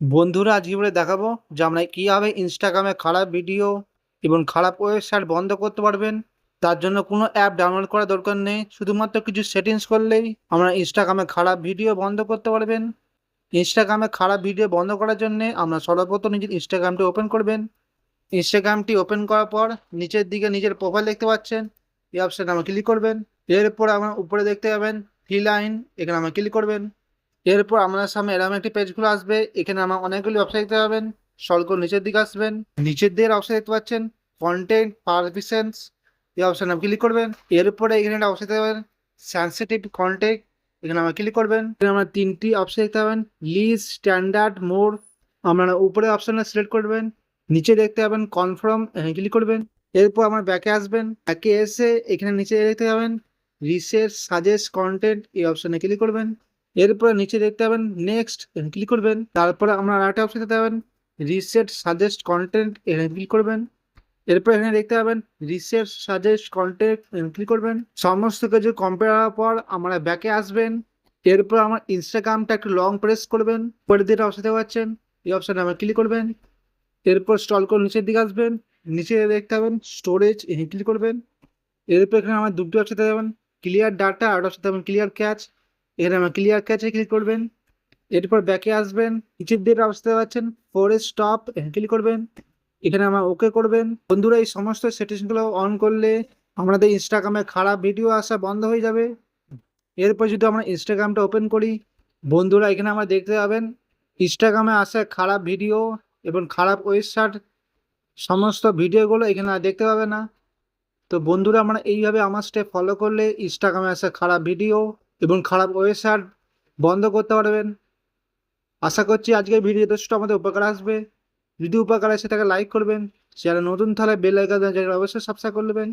বন্ধুরা আজকে বলে দেখাবো যে আমরা কিভাবে ইনস্টাগ্রামে খারাপ ভিডিও এবং খারাপ ওয়েবসাইট বন্ধ করতে পারবেন। তার জন্য কোনো অ্যাপ ডাউনলোড করার দরকার নেই, শুধুমাত্র কিছু সেটিংস করলেই আমরা ইনস্টাগ্রামে খারাপ ভিডিও বন্ধ করতে পারবেন। ইনস্টাগ্রামে খারাপ ভিডিও বন্ধ করার জন্য আমরা সর্বপ্রথম নিজের ইনস্টাগ্রামটি ওপেন করবেন। ইনস্টাগ্রামটি ওপেন করার পর নিচের দিকে নিজের প্রোফাইল দেখতে পাচ্ছেন, এই অপশানে আমরা ক্লিক করবেন। এরপর আমরা উপরে দেখতে পাবেন থ্রি লাইন, এখানে আমরা ক্লিক করবেন। এরপর আপনার সামনে এরকম একটি পেজ খুলে আসবে, এখানে আমার অনেকগুলি অপশন দেখতে পাবেন। স্ক্রল করে নিচের দিকে আসবেন, নিচের দিকে অপশন দেখতে পাচ্ছেন কন্টেন্ট পারমিশনস, এই অপশনে ক্লিক করবেন। এরপরে এখানে একটা অপশন দেখতে পাবেন সেনসিটিভ কন্টেন্ট, এখানে আমরা ক্লিক করবেন। এখানে আমরা তিনটি অপশন দেখতে পাবেন লিস্ট, স্ট্যান্ডার্ড, মোর। আপনারা উপরে অপশনে সিলেক্ট করবেন, নিচে দেখতে পাবেন কনফার্ম, এখানে ক্লিক করবেন। এরপর আমার ব্যাকে আসবেন, ব্যাকে এসে এখানে নিচে দেখতে পাবেন রিসেট সাজেস্ট কন্টেন্ট, এই অপশনে ক্লিক করবেন। এরপরে নিচে দেখতে পাবেন নেক্সট, ক্লিক করবেন। তারপরে আমরা আরেকটা অপশন দেখতে পাবেন রিসেট সাজেস্ট কন্টেন্ট, এখানে ক্লিক করবেন। এরপর এখানে দেখতে পাবেন রিসেট সাজেস্ট কন্টেন্ট, ক্লিক করবেন। সমস্ত কিছু কমপ্লিট হওয়ার পর আমরা ব্যাকে আসবেন। এরপর আমার ইনস্টাগ্রামটা একটু লং প্রেস করবেন, পরে দিকে অপশন দেখতে পাচ্ছেন, এই অপশনে আমরা ক্লিক করবেন। এরপর স্ক্রল করে নিচের দিকে আসবেন, নিচে দেখতে পাবেন স্টোরেজ, এখানে ক্লিক করবেন। এরপর এখানে আমার দুটি অপশন দেখতে পাবেন ক্লিয়ার ডাটা আর অপশন দেখতে ক্লিয়ার ক্যাচ, এখানে আমার ক্লিয়ার ক্যাচে ক্লিক করবেন। এরপর ব্যাকে আসবেন, নিচের দিকে অবস্থা পাচ্ছেন ফোরেস্ট স্টপ, ক্লিক করবেন। এখানে আমার ওকে করবেন। বন্ধুরা এই সমস্ত সেটিংসগুলো অন করলে আমাদের ইনস্টাগ্রামে খারাপ ভিডিও আসা বন্ধ হয়ে যাবে। এরপর যদি আমরা ইনস্টাগ্রামটা ওপেন করি, বন্ধুরা এখানে আমরা দেখতে পাবেন ইনস্টাগ্রামে আসা খারাপ ভিডিও এবং খারাপ ওয়েবসাইট সমস্ত ভিডিওগুলো এখানে আর দেখতে পাবে না। তো বন্ধুরা আমরা এইভাবে আমার স্টেপ ফলো করলে ইনস্টাগ্রামে আসা খারাপ ভিডিও এবং খারাপ ওয়েবসাইট বন্ধ করতে পারবেন। আশা করছি আজকের ভিডিও যথেষ্ট আমাদের উপকার আসবে। যদি উপকার আসে তাকে লাইক করবেন, যারা নতুন তাহলে বেল আইকন অবশ্যই সাবস্ক্রাইব করবেন।